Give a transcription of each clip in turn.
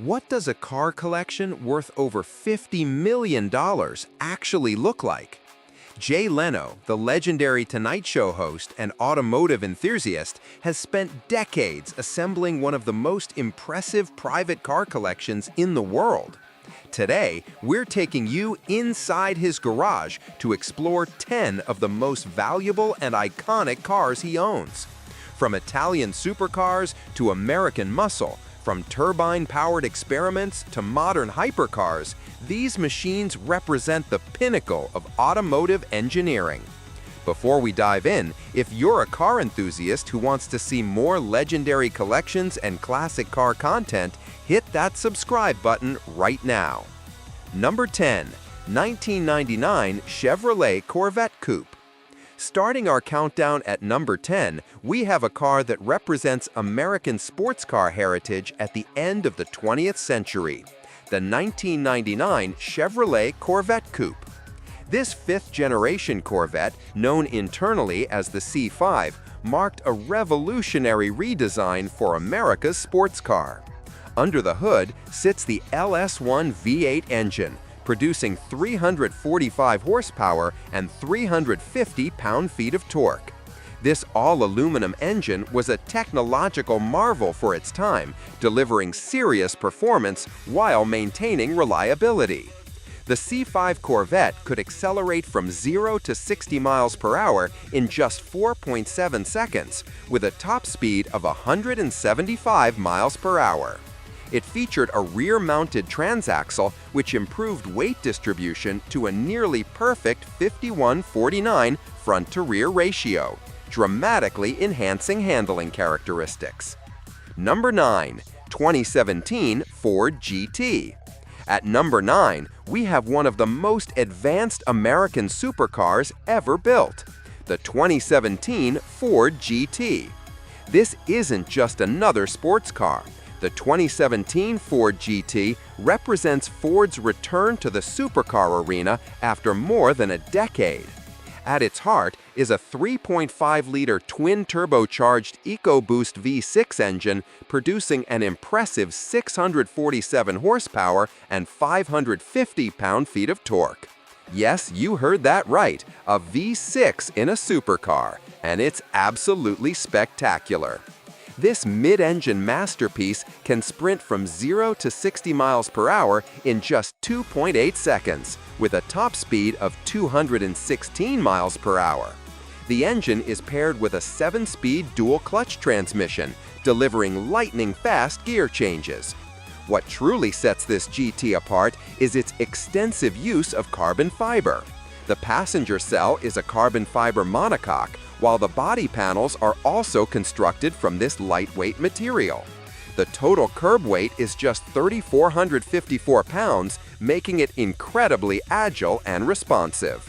What does a car collection worth over $50 million actually look like? Jay Leno, the legendary Tonight Show host and automotive enthusiast, has spent decades assembling one of the most impressive private car collections in the world. Today, we're taking you inside his garage to explore 10 of the most valuable and iconic cars he owns. From Italian supercars to American muscle, from turbine-powered experiments to modern hypercars, these machines represent the pinnacle of automotive engineering. Before we dive in, if you're a car enthusiast who wants to see more legendary collections and classic car content, hit that subscribe button right now. Number 10. 1999 Chevrolet Corvette Coupe. Starting our countdown at number 10, we have a car that represents American sports car heritage at the end of the 20th century, the 1999 Chevrolet Corvette Coupe. This fifth-generation Corvette, known internally as the C5, marked a revolutionary redesign for America's sports car. Under the hood sits the LS1 V8 engine, producing 345 horsepower and 350 pound-feet of torque. This all-aluminum engine was a technological marvel for its time, delivering serious performance while maintaining reliability. The C5 Corvette could accelerate from 0 to 60 miles per hour in just 4.7 seconds, with a top speed of 175 miles per hour. It featured a rear-mounted transaxle which improved weight distribution to a nearly perfect 51-49 front-to-rear ratio, dramatically enhancing handling characteristics. Number 9. 2017 Ford GT. At number 9, we have one of the most advanced American supercars ever built, the 2017 Ford GT. This isn't just another sports car. The 2017 Ford GT represents Ford's return to the supercar arena after more than a decade. At its heart is a 3.5-liter twin-turbocharged EcoBoost V6 engine producing an impressive 647 horsepower and 550 pound-feet of torque. Yes, you heard that right, a V6 in a supercar, and it's absolutely spectacular. This mid-engine masterpiece can sprint from 0 to 60 miles per hour in just 2.8 seconds, with a top speed of 216 miles per hour. The engine is paired with a 7-speed dual-clutch transmission, delivering lightning-fast gear changes. What truly sets this GT apart is its extensive use of carbon fiber. The passenger cell is a carbon fiber monocoque, while the body panels are also constructed from this lightweight material. The total curb weight is just 3,454 pounds, making it incredibly agile and responsive.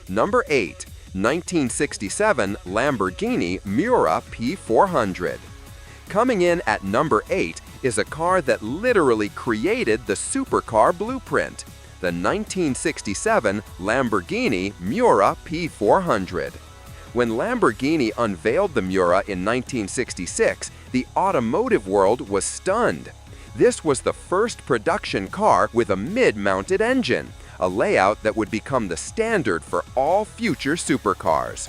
Number 8. 1967 Lamborghini Miura P400. Coming in at number 8 is a car that literally created the supercar blueprint, the 1967 Lamborghini Miura P400. When Lamborghini unveiled the Miura in 1966, the automotive world was stunned. This was the first production car with a mid-mounted engine, a layout that would become the standard for all future supercars.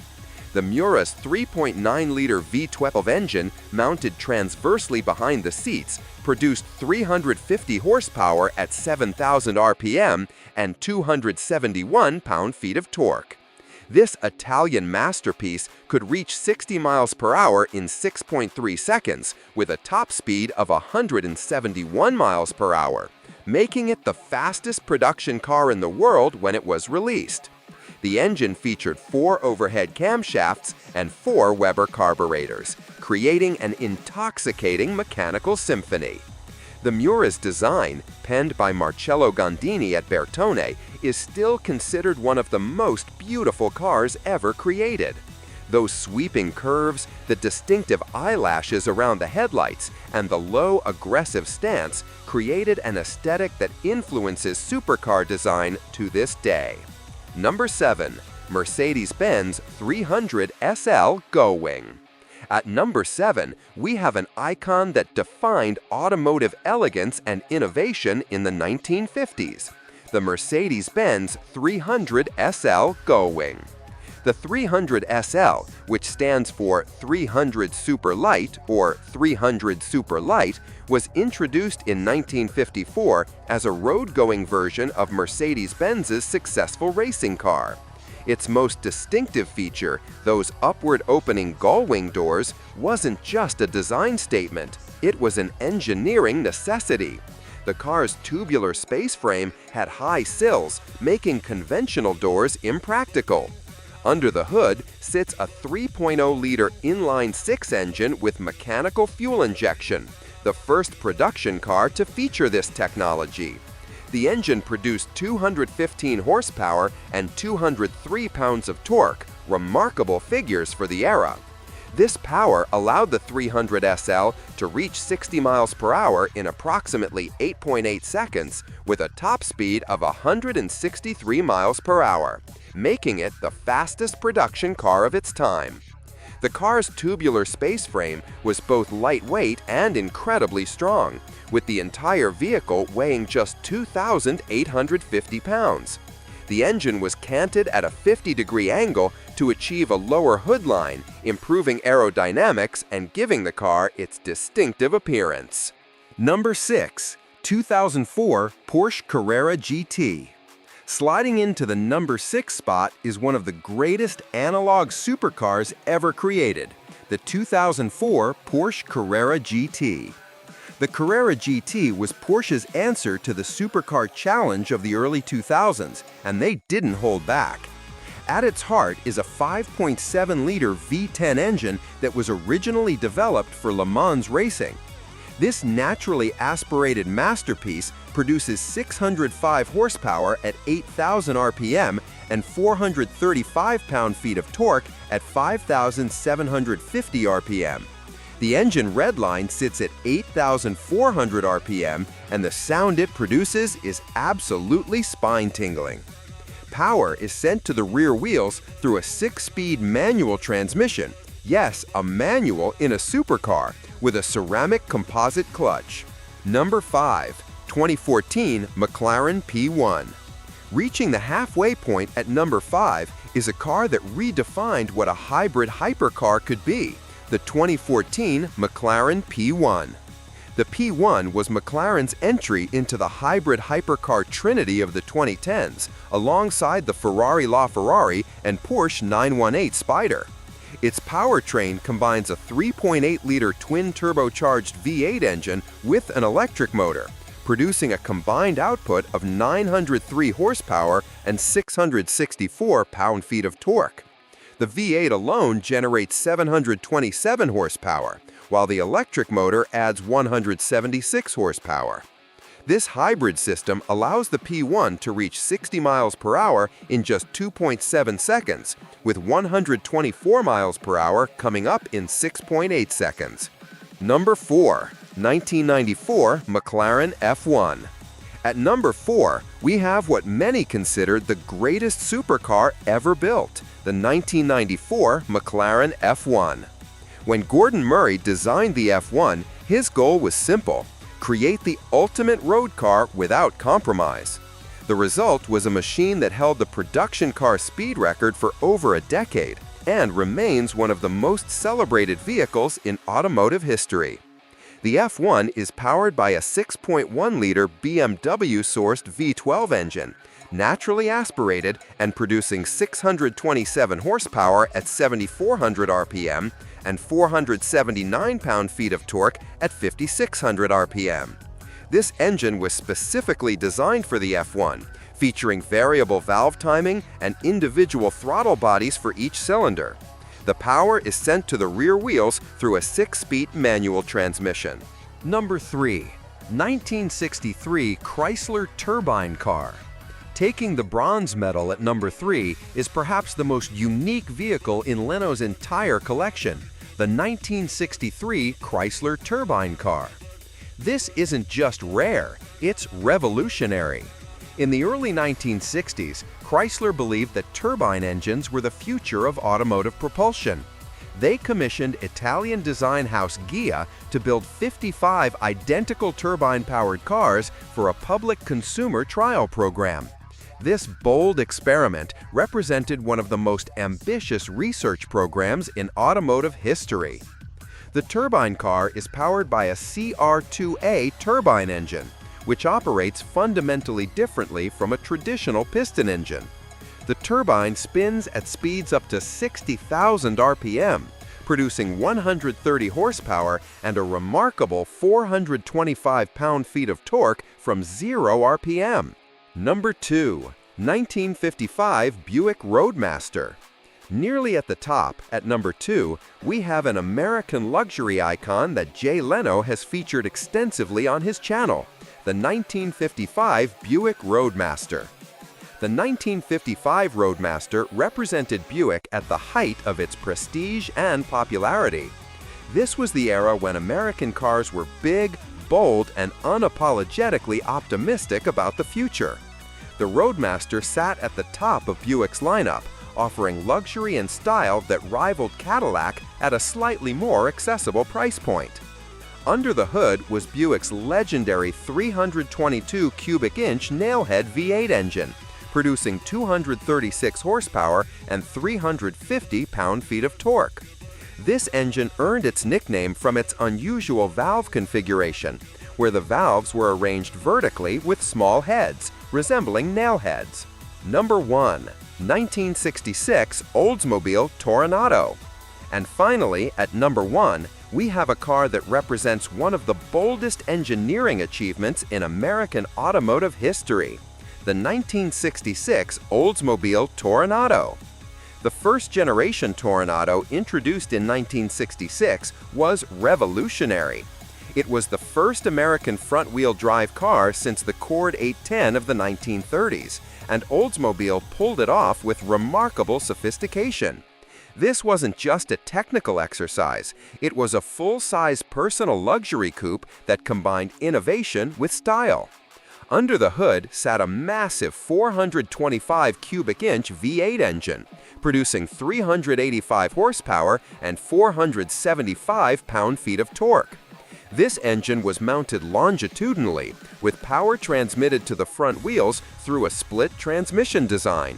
The Miura's 3.9-liter V12 engine, mounted transversely behind the seats, produced 350 horsepower at 7,000 RPM and 271 pound-feet of torque. This Italian masterpiece could reach 60 miles per hour in 6.3 seconds with a top speed of 171 miles per hour, making it the fastest production car in the world when it was released. The engine featured 4 overhead camshafts and 4 Weber carburetors, creating an intoxicating mechanical symphony. The Miura's design, penned by Marcello Gondini at Bertone, is still considered one of the most beautiful cars ever created. Those sweeping curves, the distinctive eyelashes around the headlights, and the low, aggressive stance created an aesthetic that influences supercar design to this day. Number 7. Mercedes-Benz 300 SL Go-Wing. At number 7, we have an icon that defined automotive elegance and innovation in the 1950s, the Mercedes-Benz 300 SL Gullwing. The 300 SL, which stands for 300 Super Light or 300 Super Light, was introduced in 1954 as a road-going version of Mercedes-Benz's successful racing car. Its most distinctive feature, those upward-opening gullwing doors, wasn't just a design statement, it was an engineering necessity. The car's tubular space frame had high sills, making conventional doors impractical. Under the hood sits a 3.0-liter inline-six engine with mechanical fuel injection, the first production car to feature this technology. The engine produced 215 horsepower and 203 pounds of torque, remarkable figures for the era. This power allowed the 300 SL to reach 60 miles per hour in approximately 8.8 seconds with a top speed of 163 miles per hour, making it the fastest production car of its time. The car's tubular space frame was both lightweight and incredibly strong, with the entire vehicle weighing just 2,850 pounds. The engine was canted at a 50-degree angle to achieve a lower hood line, improving aerodynamics and giving the car its distinctive appearance. Number 6. 2004 Porsche Carrera GT. Sliding into the number 6 spot is one of the greatest analog supercars ever created, the 2004 Porsche Carrera GT. The Carrera GT was Porsche's answer to the supercar challenge of the early 2000s, and they didn't hold back. At its heart is a 5.7-liter V10 engine that was originally developed for Le Mans racing. This naturally aspirated masterpiece produces 605 horsepower at 8,000 RPM and 435 pound-feet of torque at 5,750 RPM. The engine redline sits at 8,400 RPM, and the sound it produces is absolutely spine-tingling. Power is sent to the rear wheels through a 6-speed manual transmission. Yes, a manual in a supercar, with a ceramic composite clutch. Number 5. 2014 McLaren P1. Reaching the halfway point at number 5 is a car that redefined what a hybrid hypercar could be, the 2014 McLaren P1. The P1 was McLaren's entry into the hybrid hypercar trinity of the 2010s, alongside the Ferrari LaFerrari and Porsche 918 Spyder. Its powertrain combines a 3.8-liter twin-turbocharged V8 engine with an electric motor, producing a combined output of 903 horsepower and 664 pound-feet of torque. The V8 alone generates 727 horsepower, while the electric motor adds 176 horsepower. This hybrid system allows the P1 to reach 60 miles per hour in just 2.7 seconds, with 124 miles per hour coming up in 6.8 seconds. Number 4. 1994 McLaren F1. At number 4, we have what many considered the greatest supercar ever built, the 1994 McLaren F1. When Gordon Murray designed the F1, his goal was simple: create the ultimate road car without compromise. The result was a machine that held the production car speed record for over a decade and remains one of the most celebrated vehicles in automotive history. The F1 is powered by a 6.1-liter BMW-sourced V12 engine, naturally aspirated and producing 627 horsepower at 7,400 RPM and 479 pound-feet of torque at 5,600 RPM. This engine was specifically designed for the F1, featuring variable valve timing and individual throttle bodies for each cylinder. The power is sent to the rear wheels through a 6-speed manual transmission. Number 3. 1963 Chrysler Turbine Car. Taking the bronze medal at number 3 is perhaps the most unique vehicle in Leno's entire collection, the 1963 Chrysler Turbine Car. This isn't just rare, it's revolutionary. In the early 1960s, Chrysler believed that turbine engines were the future of automotive propulsion. They commissioned Italian design house Ghia to build 55 identical turbine-powered cars for a public consumer trial program. This bold experiment represented one of the most ambitious research programs in automotive history. The turbine car is powered by a CR2A turbine engine, which operates fundamentally differently from a traditional piston engine. The turbine spins at speeds up to 60,000 RPM, producing 130 horsepower and a remarkable 425 pound-feet of torque from 0 RPM. Number 2. 1955 Buick Roadmaster. Nearly at the top, at number 2, we have an American luxury icon that Jay Leno has featured extensively on his channel, the 1955 Buick Roadmaster. The 1955 Roadmaster represented Buick at the height of its prestige and popularity. This was the era when American cars were big, bold, and unapologetically optimistic about the future. The Roadmaster sat at the top of Buick's lineup, offering luxury and style that rivaled Cadillac at a slightly more accessible price point. Under the hood was Buick's legendary 322 cubic inch nailhead V8 engine, producing 236 horsepower and 350 pound-feet of torque. This engine earned its nickname from its unusual valve configuration, where the valves were arranged vertically with small heads, resembling nail heads. Number 1. 1966 Oldsmobile Toronado. And finally, at number 1, we have a car that represents one of the boldest engineering achievements in American automotive history, the 1966 Oldsmobile Toronado. The first-generation Toronado, introduced in 1966, was revolutionary. It was the first American front-wheel drive car since the Cord 810 of the 1930s, and Oldsmobile pulled it off with remarkable sophistication. This wasn't just a technical exercise, it was a full-size personal luxury coupe that combined innovation with style. Under the hood sat a massive 425 cubic inch V8 engine, producing 385 horsepower and 475 pound-feet of torque. This engine was mounted longitudinally, with power transmitted to the front wheels through a split transmission design.